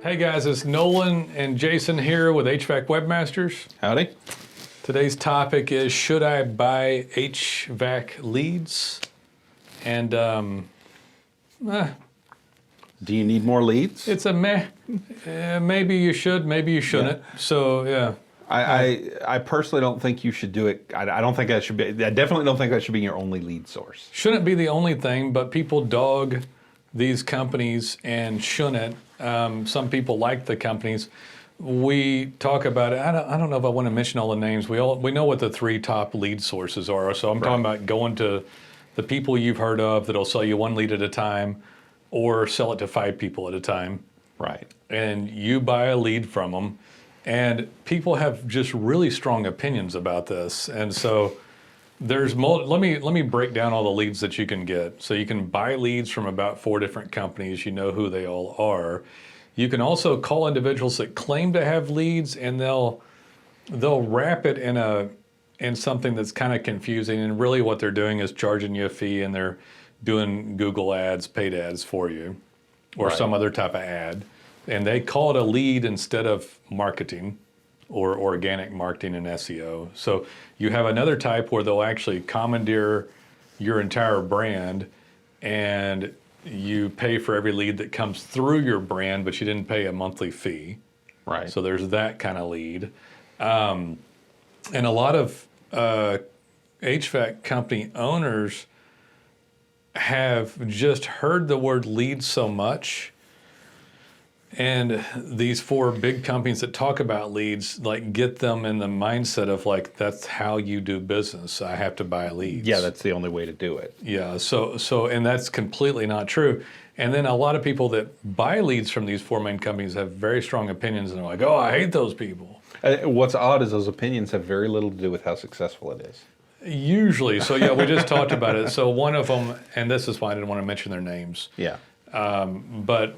Hey guys, it's Nolan and Jason here with HVAC Webmasters. Howdy. Today's topic is, should I buy HVAC leads? And Do you need more leads? it's a meh. Maybe you should, maybe you shouldn't. Yeah. So yeah. I personally don't think you should do it. I don't think that should be. I definitely don't think that should be your only lead source. Shouldn't be the only thing, but people dog these companies and shouldn't. Some people like the companies. We talk about it. I don't know if I want to mention all the names. We know what the three top lead sources are. So I'm talking about going to the people you've heard of that'll sell you one lead at a time, or sell it to 5 people at a time. Right. And you buy a lead from them. And people have just really strong opinions about this. And so there's let me break down all the leads that you can get. So you can buy leads from about 4 different companies. You know who they all are. You can also call individuals that claim to have leads, and they'll wrap it in something that's kind of confusing. And really, what they're doing is charging you a fee, and they're doing Google ads, paid ads for you, or some other type of ad. And they call it a lead instead of marketing or organic marketing and SEO. So you have another type where they'll actually commandeer your entire brand, and you pay for every lead that comes through your brand, but you didn't pay a monthly fee. Right. So there's that kind of lead. And a lot of HVAC company owners have just heard the word lead so much. And these 4 big companies that talk about leads, like, get them in the mindset of, like, that's how you do business. I have to buy leads. Yeah, that's the only way to do it. Yeah, so and that's completely not true. And then a lot of people that buy leads from these 4 main companies have very strong opinions, and they're like, oh, I hate those people. What's odd is those opinions have very little to do with how successful it is. Usually. So yeah, we just talked about it. So one of them, and this is why I didn't want to mention their names. Yeah. But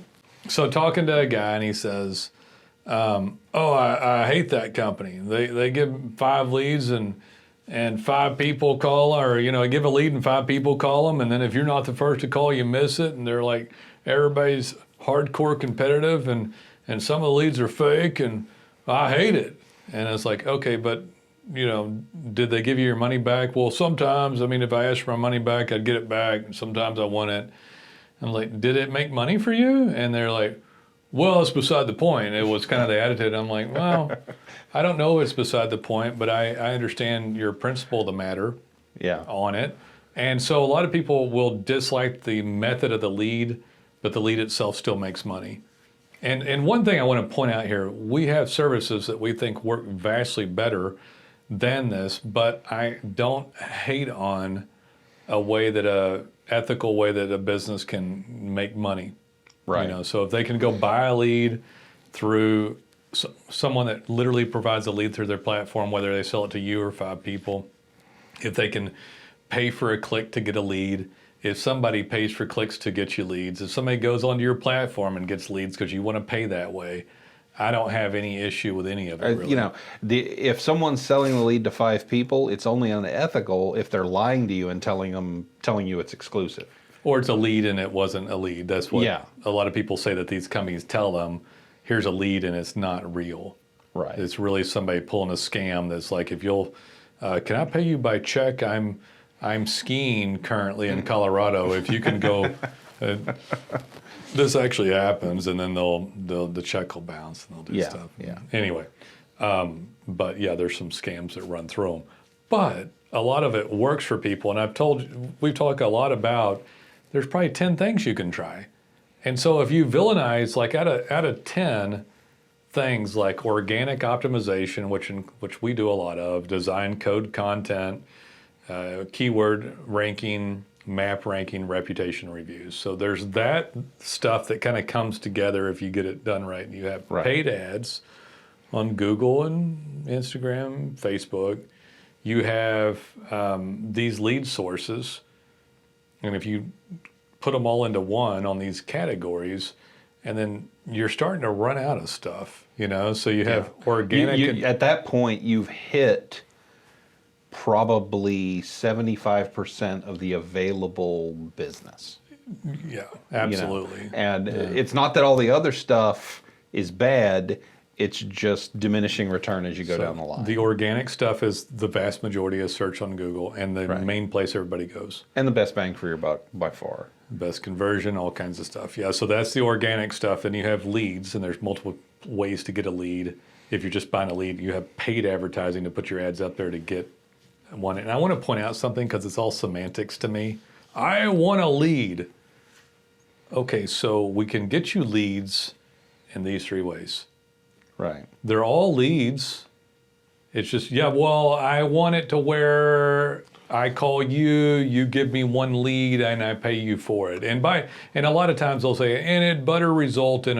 so talking to a guy, and he says, I hate that company. They give 5 leads, and 5 people call, or, give a lead and 5 people call them. And then if you're not the first to call, you miss it. And they're like, everybody's hardcore competitive, and some of the leads are fake, and I hate it. And it's like, okay, but did they give you your money back? Well, sometimes, if I asked for my money back, I'd get it back. Sometimes I want it. I'm like, did it make money for you? And they're like, well, it's beside the point. It was kind of the attitude. I'm like, well, I don't know if it's beside the point, but I understand your principle of the matter on it. And so a lot of people will dislike the method of the lead, but the lead itself still makes money. And one thing I want to point out here, we have services that we think work vastly better than this, but I don't hate on a way that ethical way that a business can make money. Right. So if they can go buy a lead through someone that literally provides a lead through their platform, whether they sell it to you or 5 people, if they can pay for a click to get a lead, if somebody pays for clicks to get you leads, if somebody goes onto your platform and gets leads because you want to pay that way, I don't have any issue with any of it, really. If someone's selling the lead to 5 people, it's only unethical if they're lying to you and telling you it's exclusive. Or it's a lead and it wasn't a lead. That's what a lot of people say, that these companies tell them, here's a lead and it's not real. Right. It's really somebody pulling a scam that's like, if you'll, can I pay you by check? I'm skiing currently in Colorado. If you can go... this actually happens, and then the check will bounce and they'll do stuff. Yeah. Anyway, but yeah, there's some scams that run through them. But a lot of it works for people, and we've talked a lot about, there's probably 10 things you can try. And so if you villainize, like out of 10 things, like organic optimization, which we do a lot of, design, code, content, keyword ranking, map ranking, reputation reviews. So there's that stuff that kind of comes together if you get it done right. You have paid ads on Google and Instagram, Facebook. You have these lead sources. And if you put them all into one on these categories, and then you're starting to run out of stuff, So you have organic. At that point, you've hit probably 75% of the available business. Yeah, you know? absolutely. And it's not that all the other stuff is bad. It's just diminishing return as you go down the line. The organic stuff is the vast majority of search on Google and the Right. main place everybody goes. And the best bang for your buck by far. Best conversion, all kinds of stuff. Yeah, so that's the organic stuff. Then you have leads, and there's multiple ways to get a lead. If you're just buying a lead, you have paid advertising to put your ads up there to get one. And I want to point out something because it's all semantics to me. I want a lead. Okay, so we can get you leads in these three ways. Right. They're all leads. It's just, yeah, well, I want it to where I call you, you give me one lead, and I pay you for it. And a lot of times they'll say, and it better result in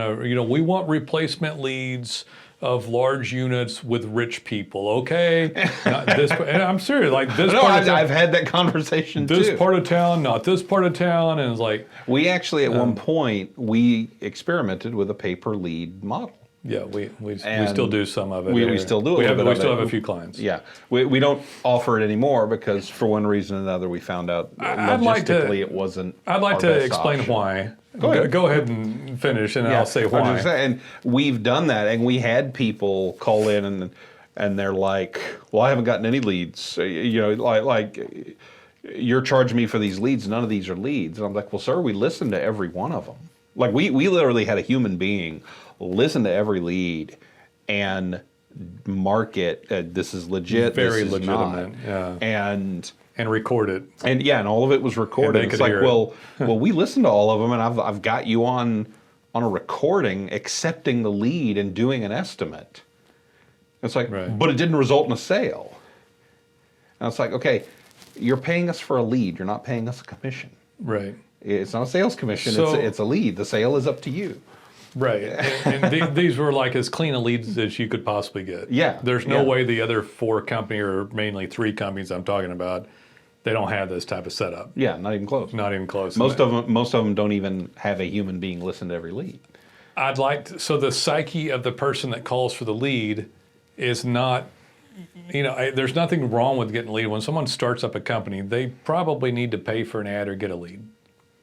we want replacement leads of large units with rich people. Okay, not this, and I'm serious. Like this. No, part of town, I've had that conversation too. this part of town, not this part of town, and it's like We actually at one point we experimented with a pay-per lead model. yeah, we And still do some of it. we still do a We little bit we of still it. have a few clients. Yeah, we don't offer it anymore because for one reason or another we found out I'd like to- logistically it wasn't. I'd like our to best explain option. why. Go ahead. Go ahead and finish, and Yeah, I'll say I was why. just saying, and we've done that, and we had people call in and they're like, "Well, I haven't gotten any leads. Like you're charging me for these leads. None of these are leads." And I'm like, "Well, sir, we listened to every one of them. Like we literally had a human being listen to every lead and mark it. This is legit. Very this is legitimate, not. yeah. And record it. And all of it was recorded. they It's could like, hear it. well, we listened to all of them, and I've got you on a recording, accepting the lead and doing an estimate. It's like, Right. but it didn't result in a sale. And it's like, okay, you're paying us for a lead. You're not paying us a commission. Right. It's not a sales commission. So- it's a lead. The sale is up to you. Right. And these were like as clean a leads as you could possibly get. Yeah, There's no yeah. way the other four company or mainly three companies I'm talking about, they don't have this type of setup. Yeah, not even close. Not even close. Most of them don't even have a human being listen to every lead. I'd like to, so the psyche of the person that calls for the lead is not, there's nothing wrong with getting a lead. When someone starts up a company, they probably need to pay for an ad or get a lead.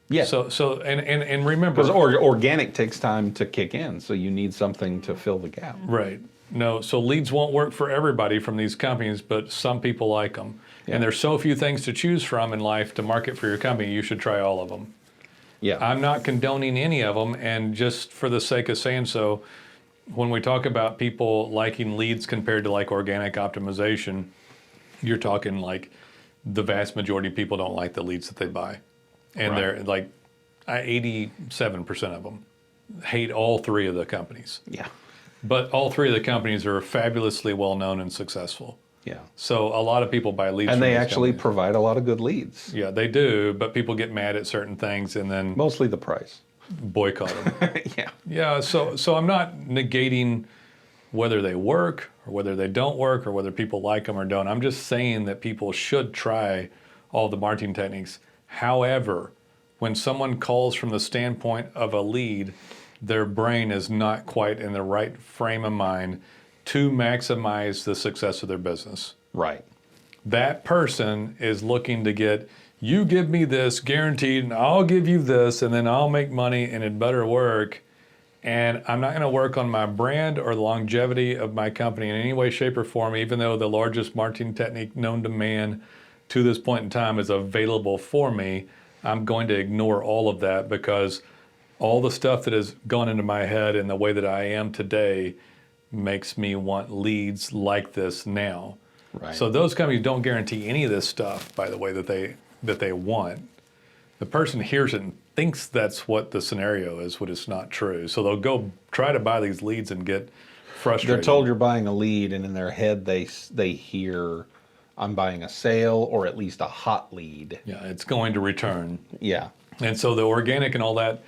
Yeah. So and remember, Because organic takes time to kick in, so you need something to fill the gap. right. No, so leads won't work for everybody from these companies, but some people like them. Yeah. And there's so few things to choose from in life to market for your company, you should try all of them. Yeah. I'm not condoning any of them, and just for the sake of saying so, when we talk about people liking leads compared to like organic optimization, you're talking like the vast majority of people don't like the leads that they buy. And Right. they're like 87% of them hate all three of the companies. Yeah. But all three of the companies are fabulously well known and successful. Yeah. So a lot of people buy leads And from they these actually companies. provide a lot of good leads. Yeah, they do, but people get mad at certain things and then Mostly the price. boycott them. Yeah. Yeah, so I'm not negating whether they work or whether they don't work or whether people like them or don't. I'm just saying that people should try all the marketing techniques. However, when someone calls from the standpoint of a lead, their brain is not quite in the right frame of mind to maximize the success of their business. Right. That person is looking to get, you give me this guaranteed, and I'll give you this, and then I'll make money, and it better work. And I'm not going to work on my brand or the longevity of my company in any way, shape, or form, even though the largest marketing technique known to man to this point in time is available for me. I'm going to ignore all of that because all the stuff that has gone into my head and the way that I am today makes me want leads like this now. Right. So those companies don't guarantee any of this stuff, by the way, that they want. The person hears it and thinks that's what the scenario is, when it's not true. So they'll go try to buy these leads and get frustrated. They're told you're buying a lead, and in their head they hear, I'm buying a sale or at least a hot lead. Yeah, it's going to return. Yeah. And so the organic and all that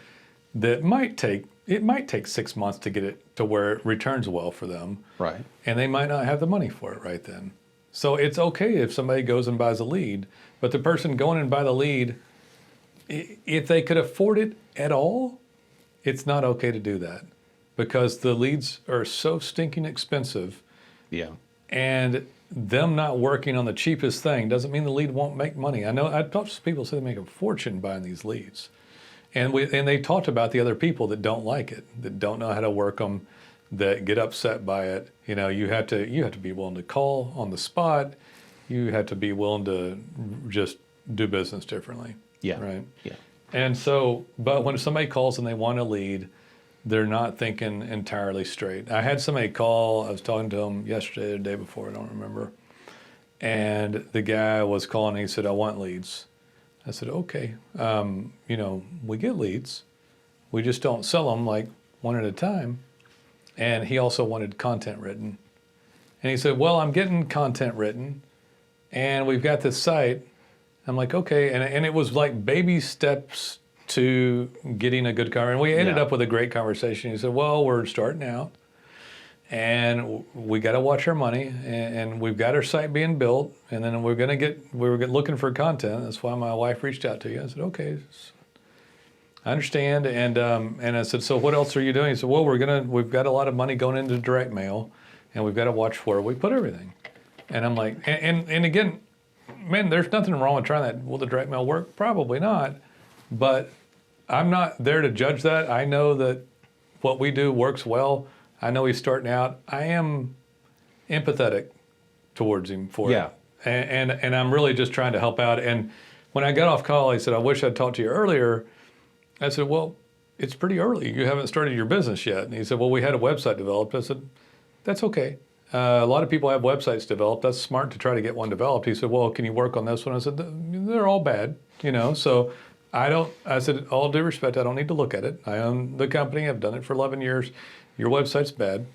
might take 6 months to get it to where it returns well for them. Right. And they might not have the money for it right then. So it's okay if somebody goes and buys a lead, but the person going and buy the lead, if they could afford it at all, it's not okay to do that because the leads are so stinking expensive, Yeah. and them not working on the cheapest thing doesn't mean the lead won't make money. I know I've talked to people say they make a fortune buying these leads. And they talked about the other people that don't like it, that don't know how to work them, that get upset by it. You know, you have to be willing to call on the spot. You have to be willing to just do business differently. Yeah. Right. Yeah. And so, but when somebody calls and they want a lead, they're not thinking entirely straight. I had somebody call. I was talking to them yesterday or the day before. I don't remember. And the guy was calling. And he said, "I want leads." I said, "Okay. You know, we get leads. We just don't sell them like one at a time." And he also wanted content written. And he said, "Well, I'm getting content written, and we've got this site." I'm like, "Okay." And it was like baby steps to getting a good conversation. And we ended up with a great conversation. He said, "Well, we're starting out, and we got to watch our money, and we've got our site being built, and then we were looking for content. That's why my wife reached out to you." I said, "Okay, I understand." And I said, "So what else are you doing?" He said, "Well, we've got a lot of money going into direct mail, and we've got to watch where we put everything." And I'm like, and again, man, there's nothing wrong with trying that. Will the direct mail work? Probably not. But I'm not there to judge that. I know that what we do works well. I know he's starting out. I am empathetic towards him for it. And I'm really just trying to help out. And when I got off call, he said, "I wish I'd talked to you earlier." I said, "Well, it's pretty early. You haven't started your business yet." And he said, "Well, we had a website developed." I said, "That's okay. A lot of people have websites developed. That's smart to try to get one developed." He said, "Well, can you work on this one?" I said, "They're all bad, you know, so I said, all due respect, I don't need to look at it. I own the company. I've done it for 11 years. Your website's bad,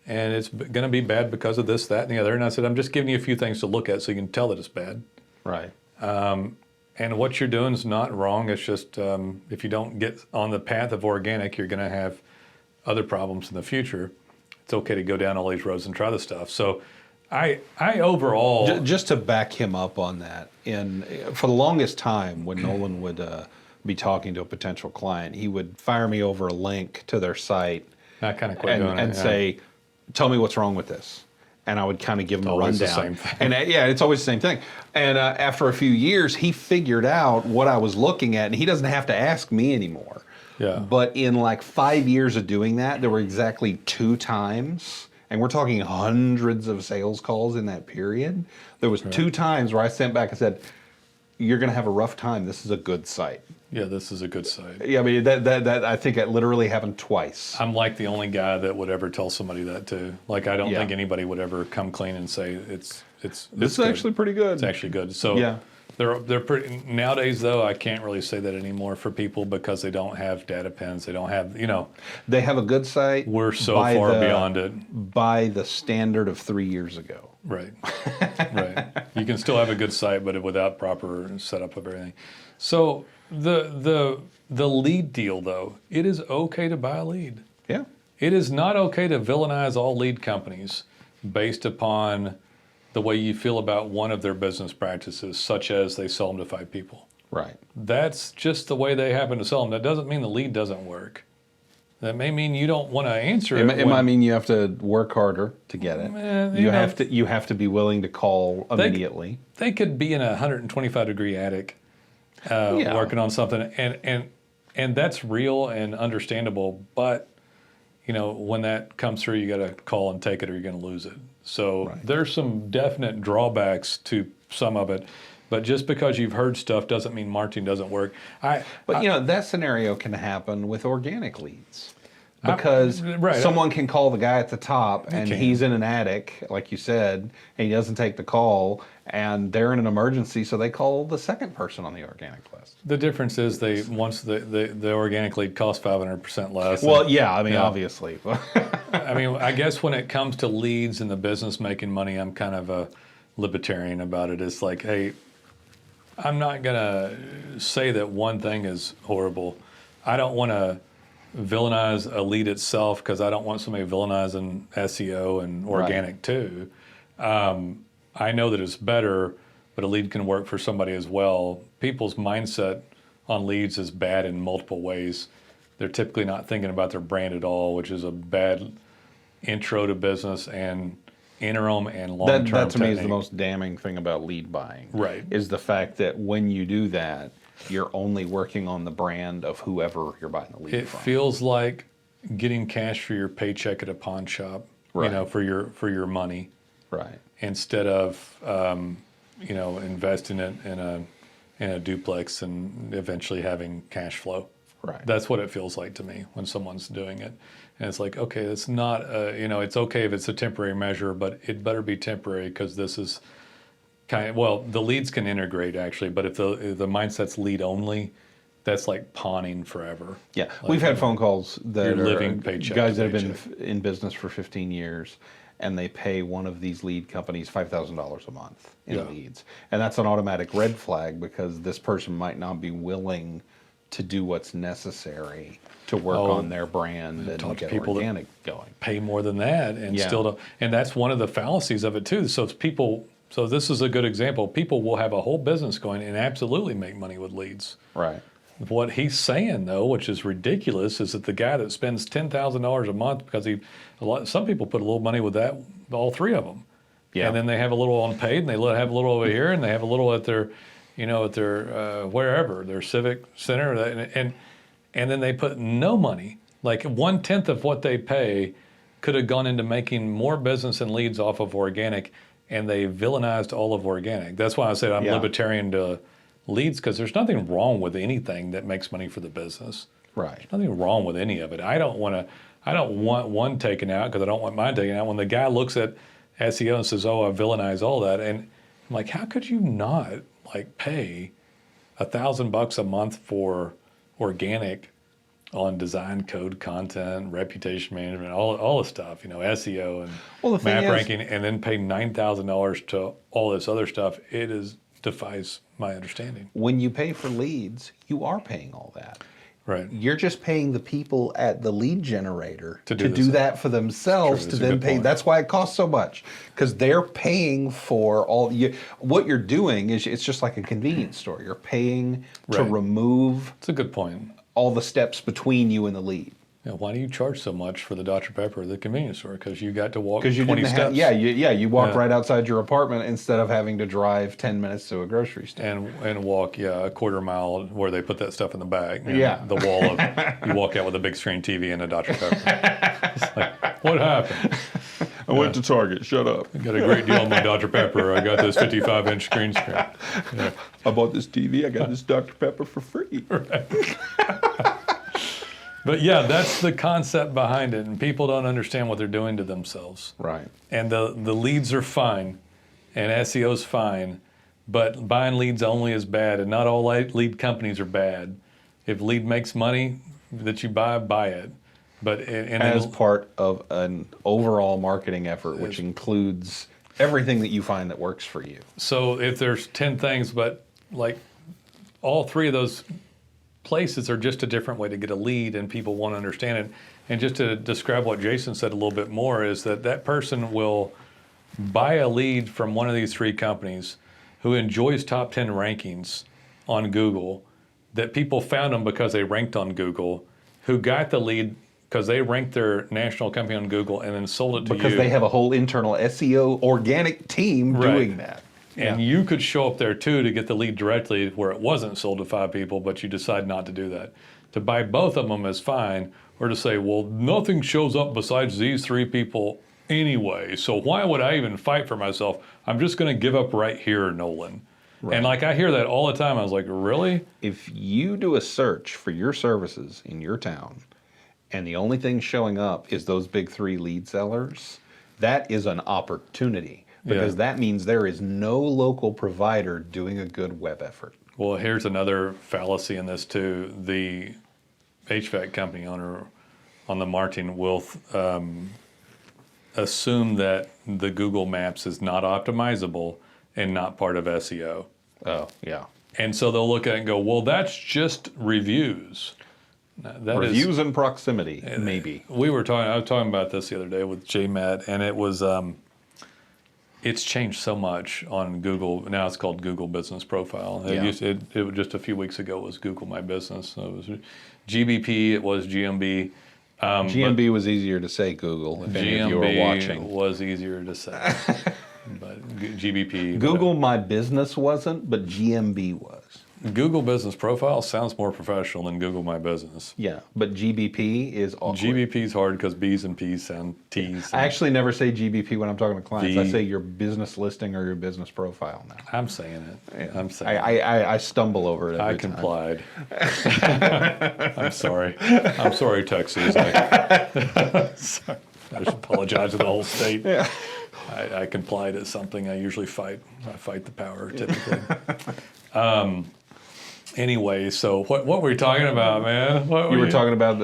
and it's going to be bad because of this, that, and the other." And I said, "I'm just giving you a few things to look at so you can tell that it's bad." Right. And what you're doing is not wrong. It's just if you don't get on the path of organic, you're going to have other problems in the future. It's okay to go down all these roads and try the stuff. So I overall... Just to back him up on that, for the longest time when Nolen would be talking to a potential client, he would fire me over a link to their site I kind of quit doing it, and say, "Tell me what's wrong with this." And I would kind of give him a rundown. The same thing. And it's always the same thing. And after a few years, he figured out what I was looking at, and he doesn't have to ask me anymore. Yeah. But in like 5 years of doing that, there were exactly 2 times, and we're talking hundreds of sales calls in that period. There was 2 times where I sent back and said, "You're going to have a rough time. This is a good site." Yeah, this is a good site. Yeah, I mean, that I think it literally happened twice. I'm like the only guy that would ever tell somebody that too. Like, I don't think anybody would ever come clean and say it's This is actually pretty good. It's actually good. So they're pretty, nowadays though, I can't really say that anymore for people because they don't have data pins. They don't have, you know. They have a good site. We're so far beyond it. By the standard of 3 years ago. Right. Right. You can still have a good site, but without proper setup of everything. So the lead deal though, it is okay to buy a lead. Yeah. It is not okay to villainize all lead companies based upon the way you feel about one of their business practices, such as they sell them to 5 people. Right. That's just the way they happen to sell them. That doesn't mean the lead doesn't work. That may mean you don't want to answer it. It might mean you have to work harder to get it. You have to be willing to call immediately. They could be in a 125-degree attic working on something, and that's real and understandable. But you know, when that comes through, you got to call and take it, or you're going to lose it. So there's some definite drawbacks to some of it. But just because you've heard stuff doesn't mean marketing doesn't work. But you know, that scenario can happen with organic leads. Because someone can call the guy at the top and he's in an attic, like you said, and he doesn't take the call, and they're in an emergency, so they call the second person on the organic list. The difference is once the organic lead costs 500% less. Well, yeah, I mean, obviously. I mean, I guess when it comes to leads and the business making money, I'm kind of a libertarian about it. It's like, hey, I'm not going to say that one thing is horrible. I don't want to villainize a lead itself because I don't want somebody villainizing SEO and organic too. I know that it's better, but a lead can work for somebody as well. People's mindset on leads is bad in multiple ways. They're typically not thinking about their brand at all, which is a bad intro to business and interim and long-term That to me is the most damning thing about lead buying. Right. Is the fact that when you do that, you're only working on the brand of whoever you're buying the lead It from. feels like getting cash for your paycheck at a pawn shop, Right. for your money, Right. instead of investing it in a duplex and eventually having cash flow. Right. That's what it feels like to me when someone's doing it. And it's like, okay, it's not, it's okay if it's a temporary measure, but it better be temporary because this is the leads can integrate actually, but if the mindset's lead only, that's like pawning forever. Yeah, Like, we've had phone calls that you're are living paycheck guys to that have been paycheck. in business for 15 years, and they pay one of these lead companies $5,000 a month in Yeah. leads, and that's an automatic red flag because this person might not be willing to do what's necessary to work on their brand and talk to get people that organic going. Pay more than that and Yeah. still don't. And that's one of the fallacies of it too. So this is a good example. People will have a whole business going and absolutely make money with leads. Right. What he's saying though, which is ridiculous, is that the guy that spends $10,000 a month because some people put a little money with that, all three of them, Yeah. and then they have a little on paid, and they have a little over here, and they have a little at their, wherever their civic center, and then they put no money, like 1/10 of what they pay, could have gone into making more business and leads off of organic, and they villainized all of organic. That's why I said I'm Yeah. libertarian to leads, because there's nothing wrong with anything that makes money for the business. Right. Nothing wrong with any of it. I don't want one taken out because I don't want mine taken out. When the guy looks at SEO and says, "Oh, I villainize all that," and I'm like, how could you not pay $1,000 a month for organic on design, code, content, reputation management, all the stuff, SEO and Well, the thing map is- ranking, and then pay $9,000 to all this other stuff? Defies my understanding. When you pay for leads, you are paying all that. Right. You're just paying the people at the lead generator To to do do this. that for themselves, True, to that's a then good pay. point. That's why it costs so much, because they're paying for all you. What you're doing is it's just like a convenience store. You're paying to Right. remove It's a good point. all the steps between you and the lead. Why do you charge so much for the Dr. Pepper at the convenience store? Because you got to walk Because you 20 didn't steps. have, you walk Yeah. right outside your apartment instead of having to drive 10 minutes to a grocery store. And walk, a quarter mile where they put that stuff in the bag. And Yeah. The wall of, you walk out with a big screen TV and a Dr. Pepper. It's like, what happened? I went to Target. Shut up. I got a great deal on my Dr. Pepper. I got this 55-inch green screen. Yeah. I bought this TV. I got this Dr. Pepper for free. But yeah, that's the concept behind it. And people don't understand what they're doing to themselves. Right. And the leads are fine, and SEO's fine, but buying leads only is bad, and not all lead companies are bad. If lead makes money that you buy it. But and As then, part of an overall marketing effort, which includes everything that you find that works for you. so if there's 10 things, but all three of those places are just a different way to get a lead, and people want to understand it. And just to describe what Jason said a little bit more is that person will buy a lead from one of these three companies who enjoys top 10 rankings on Google, that people found them because they ranked on Google, who got the lead because they ranked their national company on Google and then sold it to you. Because they have a whole internal SEO organic team Right. doing that. And you could show up there too to get the lead directly where it wasn't sold to 5 people, but you decide not to do that. To buy both of them is fine, or to say, well, nothing shows up besides these 3 people anyway, so why would I even fight for myself? I'm just going to give up right here, Nolen. Right. And I hear that all the time. I was like, really? If you do a search for your services in your town, and the only thing showing up is those big 3 lead sellers, that is an opportunity. Because that means there is no local provider doing a good web effort. Well, here's another fallacy in this too. The HVAC company owner on the marketing will assume that the Google Maps is not optimizable and not part of SEO. Oh, yeah. And so they'll look at it and go, well, that's just reviews. Reviews and proximity, maybe. I was talking about this the other day with JMAT, and it was, it's changed so much on Google. Now it's called Google Business Profile. It was just a few weeks ago was Google My Business. So it was GBP, it was GMB. GMB was easier to say, Google, if any of you were watching. Was easier to say. But GBP. Google My Business wasn't, but GMB was. Google Business Profile sounds more professional than Google My Business. Yeah, but GBP is awkward. GBP is hard because B's and P's sound T's. I actually never say GBP when I'm talking to clients. I V. say your business listing or your business profile now. I'm saying it. Yeah. I'm saying it. I stumble over it every I time. complied. I'm sorry. I'm sorry, Texas. Sorry. I just apologize to the whole state. Yeah. I complied at something I usually fight. I fight the power typically. Anyway, so what were we talking about, man? You were talking about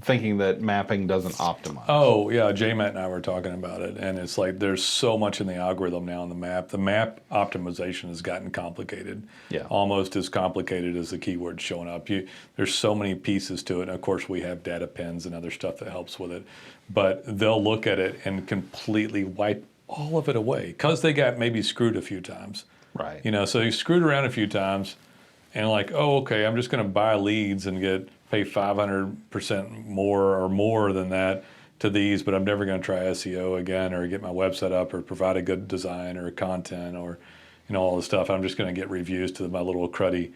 thinking that mapping doesn't optimize. Oh, yeah, J-Matt and I were talking about it, and it's like there's so much in the algorithm now in the map. The map optimization has gotten complicated, almost as complicated as the keywords showing up. There's so many pieces to it, and of course we have data pins and other stuff that helps with it, but they'll look at it and completely wipe all of it away because they got maybe screwed a few times. Right. You know, so you screwed around a few times, and like, oh, okay, I'm just going to buy leads and pay 500% more than that to these, but I'm never going to try SEO again or get my website up or provide a good design or content or, you know, all this stuff. I'm just going to get reviews to my little cruddy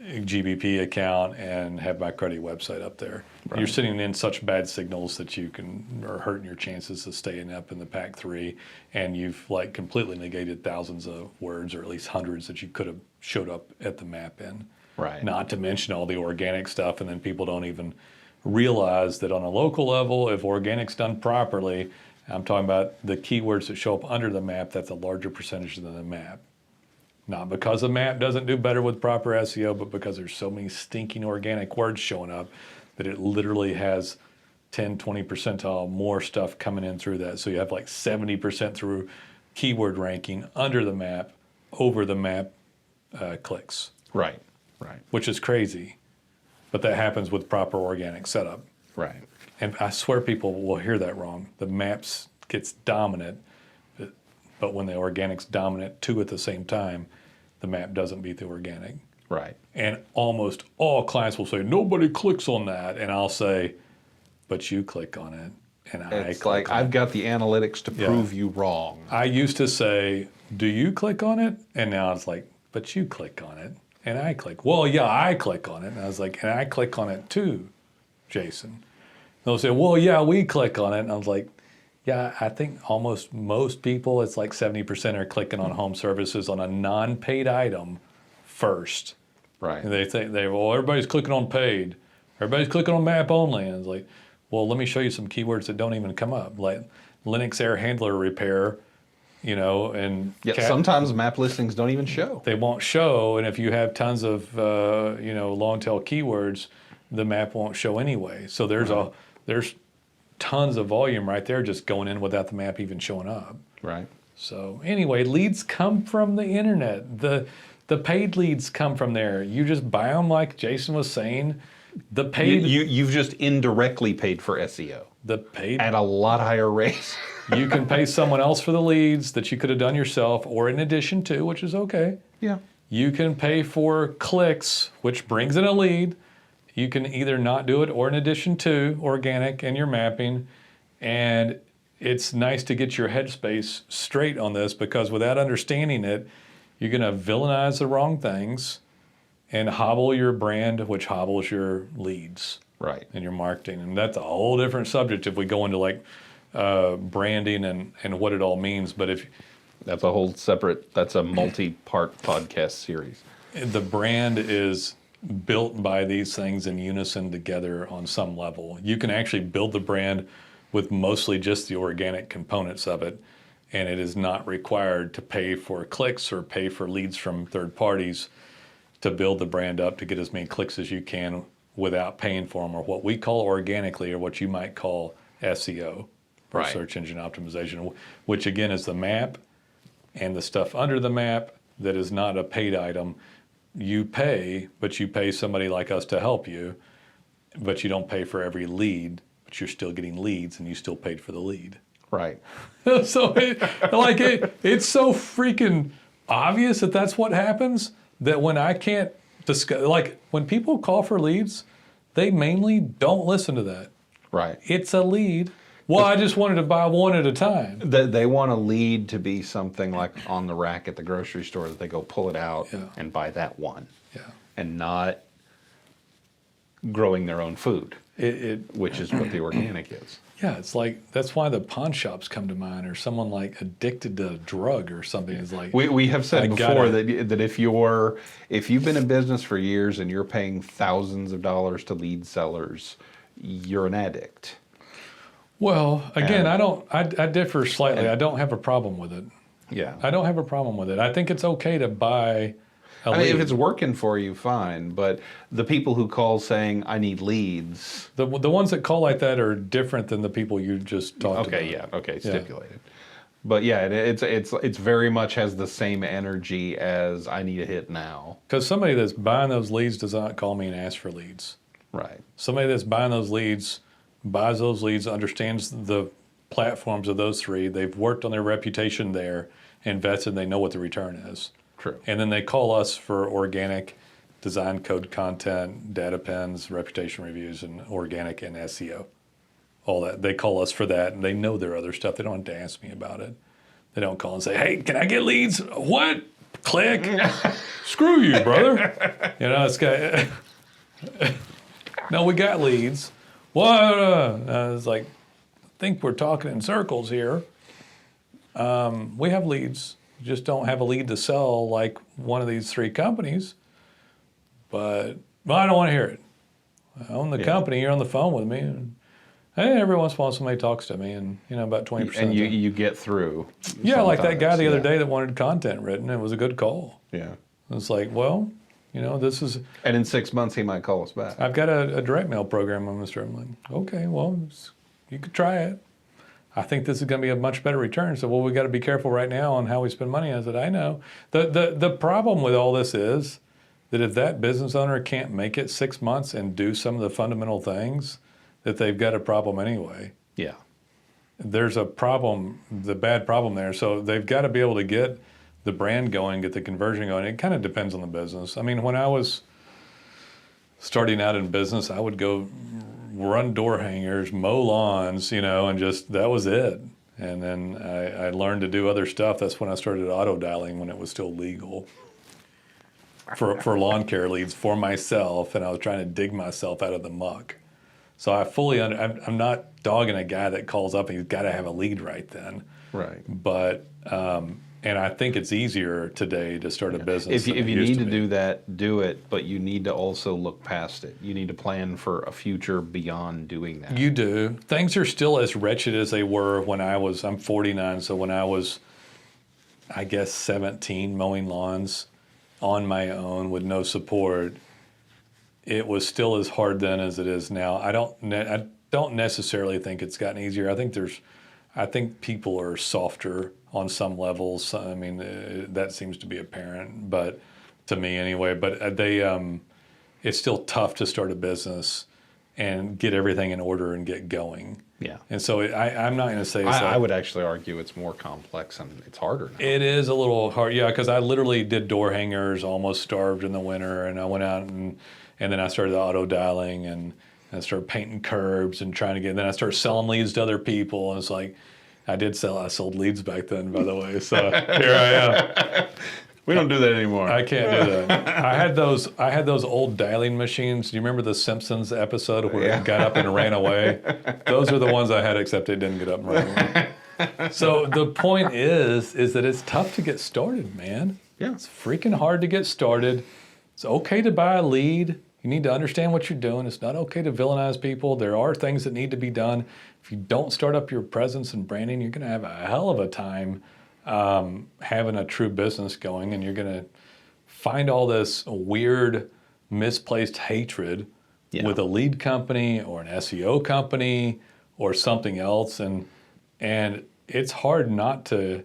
GBP account and have my cruddy website up there. Right. You're sitting in such bad signals that you are hurting your chances of staying up in the pack 3, and you've like completely negated thousands of words, or at least hundreds, that you could have showed up at the map in. Right. Not to mention all the organic stuff, and then people don't even realize that on a local level, if organic's done properly, I'm talking about the keywords that show up under the map, that's a larger percentage than the map. Not because the map doesn't do better with proper SEO, but because there's so many stinking organic words showing up that it literally has 10, 20 percentile more stuff coming in through that. So you have like 70% through keyword ranking under the map, over the map clicks. Right, right. Which is crazy, but that happens with proper organic setup. Right. And I swear people will hear that wrong. The maps gets dominant, but when the organic's dominant two at the same time, the map doesn't beat the organic. Right. And almost all clients will say, nobody clicks on that. And I'll say, but you click on it. And it's like, I've got the analytics to prove you wrong. I used to say, do you click on it? And now it's like, but you click on it. And I click. Well, yeah, I click on it. And I was like, and I click on it too, Jason. They'll say, well, yeah, we click on it. And I was like, yeah, I think almost most people, it's like 70% are clicking on home services on a non-paid item first. Right. And they think, well, everybody's clicking on paid. Everybody's clicking on map only. And it's like, well, let me show you some keywords that don't even come up, like Linux air handler repair, you know, and sometimes map listings don't even show. They won't show, and if you have tons of you know, long tail keywords, the map won't show anyway. So there's tons of volume right there just going in without the map even showing up. Right. So anyway, leads come from the internet. The paid leads come from there. You just buy them, like Jason was saying. The paid you've just indirectly paid for SEO. The paid at a lot higher rate. You can pay someone else for the leads that you could have done yourself, or in addition to, which is okay. Yeah. You can pay for clicks, which brings in a lead. You can either not do it or in addition to organic and your mapping. And it's nice to get your headspace straight on this, because without understanding it, you're going to villainize the wrong things and hobble your brand, which hobbles your leads. Right. And your marketing. And that's a whole different subject if we go into like branding and what it all means. But if that's a whole separate, that's a multi-part podcast series. The brand is built by these things in unison together on some level. You can actually build the brand with mostly just the organic components of it, and it is not required to pay for clicks or pay for leads from third parties to build the brand up to get as many clicks as you can without paying for them, or what we call organically, or what you might call SEO, or search engine optimization, which again is the map and the stuff under the map that is not a paid item. You pay, but you pay somebody like us to help you, but you don't pay for every lead, but you're still getting leads and you still paid for the lead. Right. So it's so freaking obvious that that's what happens, that when I can't discuss, like when people call for leads, they mainly don't listen to that. Right. It's a lead. Well, I just wanted to buy one at a time. They want a lead to be something like on the rack at the grocery store that they go pull it out Yeah. and buy that one. Yeah. And not growing their own food, It which is what the organic is. Yeah, it's like that's why the pawn shops come to mind, or someone like addicted to a drug or something. Is like We have said I before gotta- that if you've been in business for years and you're paying thousands of dollars to lead sellers, you're an addict. Well, again, And- I differ slightly. I don't have a problem with it. Yeah. I don't have a problem with it. I think it's okay to buy a I mean, if lead. it's working for you, fine. But the people who call saying I need leads. The ones that call like that are different than the people you just talked about. Okay, yeah, okay, stipulated. But yeah, it's very much has the same energy as I need a hit now. Because somebody that's buying those leads does not call me and ask for leads. Right. Somebody that's buying those leads buys those leads, understands the platforms of those three. They've worked on their reputation there, invested, they know what the return is. True. And then they call us for organic, design code content, data pins, reputation reviews, and organic and SEO. All that. They call us for that, and they know their other stuff. They don't have to ask me about it. They don't call and say, hey, can I get leads? What? Click. Screw you, brother. You know, it's got... No, we got leads. What? It's like, I think we're talking in circles here. We have leads. Just don't have a lead to sell like one of these three companies. But well, I don't want to hear it. I own the company. You're on the phone with me. And, hey, every once in a while somebody talks to me, and about 20%. And you get through. Yeah, like that guy sometimes, the other yeah. day that wanted content written. It was a good call. Yeah. It's like, well, this is. And in 6 months he might call us back. I've got a direct mail program on Mr. I'm like, okay, well, you could try it. I think this is going to be a much better return. So, well, we got to be careful right now on how we spend money. I said, I know. The problem with all this is that if that business owner can't make it 6 months and do some of the fundamental things, that they've got a problem anyway. Yeah. There's a problem, the bad problem there. So they've got to be able to get the brand going, get the conversion going. It kind of depends on the business. I mean, when I was starting out in business, I would go run door hangers, mow lawns, and just that was it. And then I learned to do other stuff. That's when I started auto dialing when it was still legal for lawn care leads for myself, and I was trying to dig myself out of the muck. So I fully I'm not dogging a guy that calls up and he's got to have a lead right then. Right. But and I think it's easier today to start a business. If you than it used need to be. do that, do it. But you need to also look past it. You need to plan for a future beyond doing that. You do. Things are still as wretched as they were when I'm 49, so when I was, I guess, 17, mowing lawns on my own with no support, it was still as hard then as it is now. I don't necessarily think it's gotten easier. I think people are softer on some levels. I mean, that seems to be apparent, but to me anyway. But it's still tough to start a business and get everything in order and get going. Yeah. And so I'm not going to say it's I would actually argue it's more complex and it's harder now. It is a little hard, yeah, because I literally did door hangers, almost starved in the winter, and I went out and then I started auto dialing and I started painting curbs and trying to get. Then I started selling leads to other people, and it's like I sold leads back then, by the way. So here I am. We don't do that anymore. I can't do that. I had those old dialing machines. Do you remember the Simpsons episode where it got up and ran away? Those are the ones I had, except it didn't get up and run away. So the point is that it's tough to get started, man. Yeah. It's freaking hard to get started. It's okay to buy a lead. You need to understand what you're doing. It's not okay to villainize people. There are things that need to be done. If you don't start up your presence and branding, you're going to have a hell of a time having a true business going, and you're going to find all this weird, misplaced hatred with a lead company or an SEO company or something else, and it's hard not to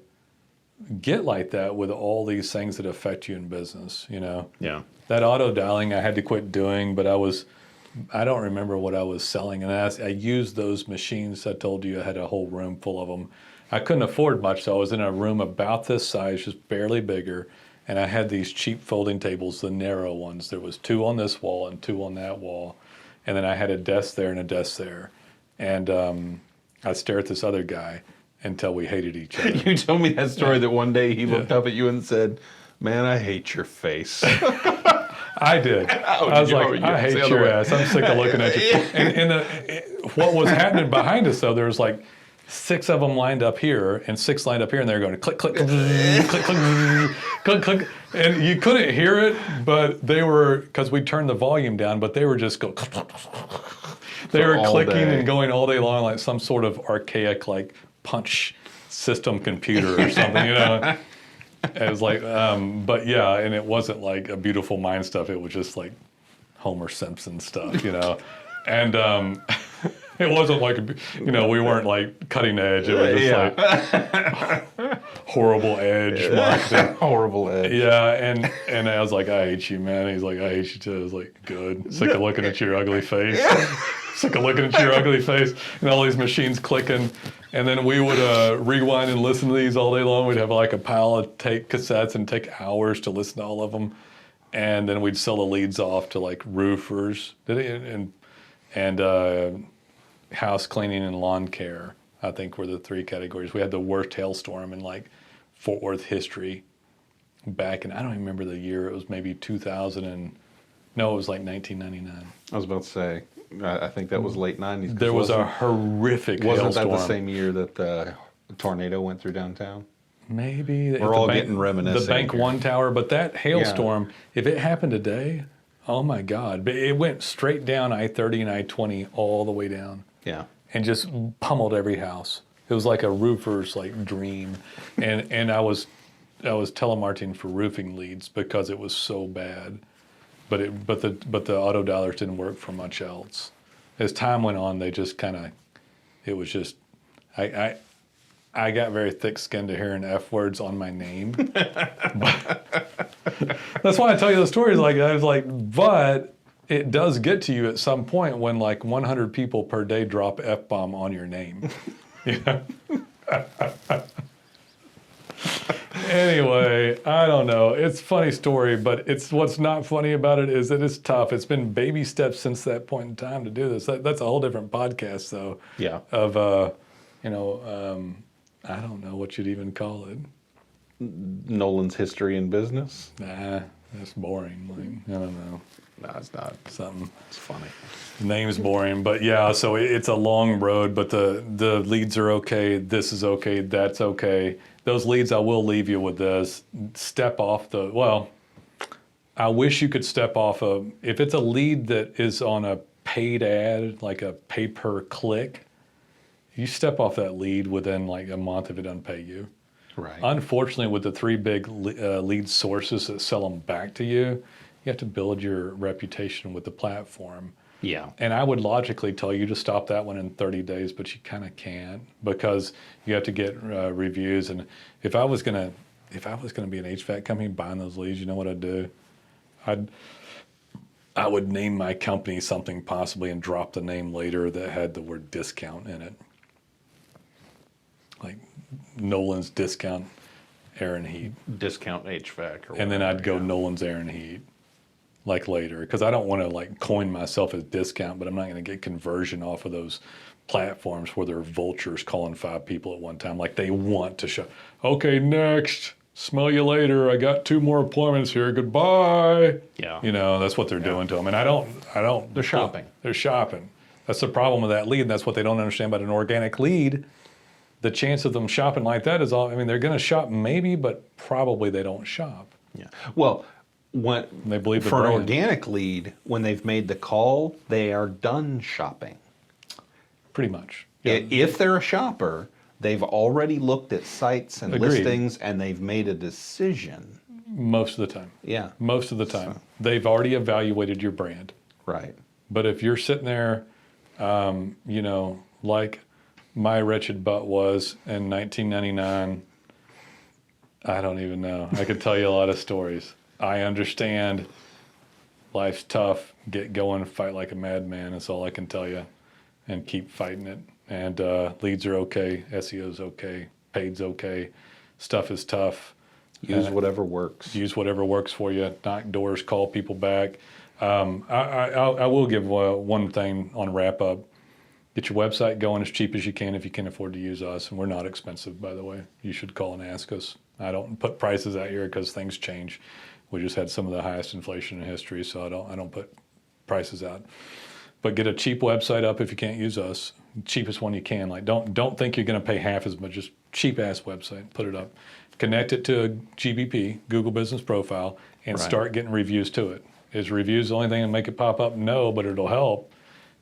get like that with all these things that affect you in business. Yeah. That auto dialing I had to quit doing, but I don't remember what I was selling, and I used those machines. I told you I had a whole room full of them. I couldn't afford much, so I was in a room about this size, just barely bigger, and I had these cheap folding tables, the narrow ones. There was 2 on this wall and 2 on that wall, and then I had a desk there and a desk there. And I'd stare at this other guy until we hated each other. You told me that story that one day he looked up at you and said, "Man, I hate your face." I did. I was like, I hate your ass. I'm sick of looking at you. And what was happening behind us, though, there was like 6 of them lined up here and 6 lined up here, and they were going click, click, click, click, click, click, click. And you couldn't hear it, but they were, because we turned the volume down, but they were just going, they were clicking and going all day long like some sort of archaic, like, punch system computer or something, you know? It was like, but yeah, and it wasn't like a Beautiful Mind stuff. It was just like Homer Simpson stuff, you know? And it wasn't like, you know, we weren't like cutting edge. It was just like horrible edge marketing. Horrible edge. Yeah, and I was like, I hate you, man. He's like, I hate you too. I was like, good. Sick of looking at your ugly face. Sick of looking at your ugly face. And all these machines clicking. And then we would rewind and listen to these all day long. We'd have like a pile of tape cassettes and take hours to listen to all of them. And then we'd sell the leads off to like roofers and house cleaning and lawn care, I think were the 3 categories. We had the worst hailstorm in like Fort Worth history back in, I don't even remember the year. It was maybe 2000 and, no, it was like 1999. I was about to say, I think that was late 90s. There was a horrific hailstorm. Wasn't that the same year that the tornado went through downtown? Maybe. We're all getting reminiscent. The Bank One Tower, but that hailstorm, if it happened today, oh my God. But it went straight down I-30 and I-20 all the way down. Yeah. And just pummeled every house. It was like a roofer's like dream. And I was telemarketing for roofing leads because it was so bad. But the auto dialers didn't work for much else. As time went on, they just kind of, it was just, I got very thick-skinned to hearing F words on my name. That's why I tell you the stories like that. I was like, but it does get to you at some point when like 100 people per day drop F-bomb on your name. Yeah. Anyway, I don't know. It's a funny story, but what's not funny about it is that it's tough. It's been baby steps since that point in time to do this. That's a whole different podcast, though. Yeah. Of, I don't know what you'd even call it. Nolen's history in business? Nah, that's boring. Like, I don't know. No, it's not. Something. It's funny. The name's boring, but yeah, so it's a long road, but the leads are okay. This is okay. That's okay. Those leads, I will leave you with this. Step off I wish you could step off if it's a lead that is on a paid ad, like a pay per click, you step off that lead within like a month if it doesn't pay you. Right. Unfortunately, with the 3 big lead sources that sell them back to you, you have to build your reputation with the platform. Yeah. And I would logically tell you to stop that one in 30 days, but you kind of can't because you have to get reviews. And if I was gonna be an HVAC company buying those leads, you know what I'd do? I would name my company something possibly and drop the name later that had the word discount in it, like Nolen's Discount Air and Heat. Discount HVAC. And then I'd go Nolen's Air and Heat. Like later, because I don't want to like coin myself as discount, but I'm not going to get conversion off of those platforms where they're vultures calling 5 people at one time. Like they want to show, okay, next, smell you later. I got 2 more appointments here. Goodbye. Yeah. You know, that's what they're doing to them. And I don't. They're shopping. They're shopping. That's the problem with that lead. And that's what they don't understand about an organic lead. The chance of them shopping like that is they're going to shop maybe, but probably they don't shop. Yeah. Well, when they believe for an organic lead, when they've made the call, they are done shopping. Pretty much. Yeah. If they're a shopper, they've already looked at sites and listings and they've made a decision. Most of the time. Yeah. Most of the time. They've already evaluated your brand. Right. But if you're sitting there, like my wretched butt was in 1999, I don't even know. I could tell you a lot of stories. I understand life's tough. Get going, fight like a madman. That's all I can tell you. And keep fighting it. And leads are okay. SEO's okay. Paid's okay. Stuff is tough. Use whatever works. Use whatever works for you. Knock doors, call people back. I will give one thing on wrap up. Get your website going as cheap as you can if you can afford to use us. And we're not expensive, by the way. You should call and ask us. I don't put prices out here because things change. We just had some of the highest inflation in history, so I don't put prices out. But get a cheap website up if you can't use us. Cheapest one you can. Like don't think you're going to pay half as much. Just cheap ass website. Put it up. Connect it to a GBP, Google Business Profile, and start getting reviews to it. Is reviews the only thing that make it pop up? No, but it'll help.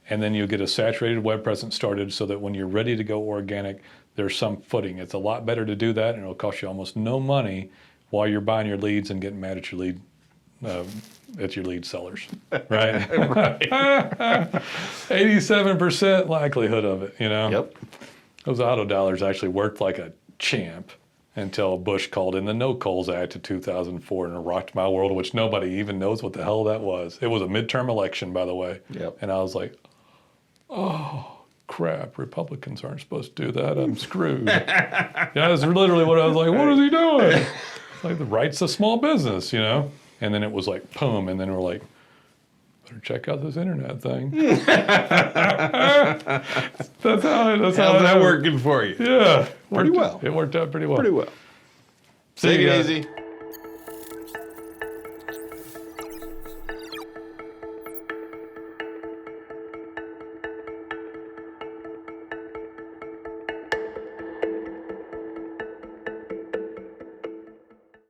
And then you'll get a saturated web presence started so that when you're ready to go organic, there's some footing. It's a lot better to do that, and it'll cost you almost no money while you're buying your leads and getting mad at your lead sellers, right? 87% likelihood of it, you know? Yep. Those auto dollars actually worked like a champ until Bush called in the No Coals Act of 2004 and it rocked my world, which nobody even knows what the hell that was. It was a midterm election, by the way. Yep. And I was like, oh, crap, Republicans aren't supposed to do that. I'm screwed. Yeah, that's literally what I was like, what is he doing? It's like the rights of small business, you know? And then it was like, boom, and then we're like, better check out this internet thing. How's that working for you? Yeah. Pretty well. It worked out pretty well. Pretty well. See you guys. Easy.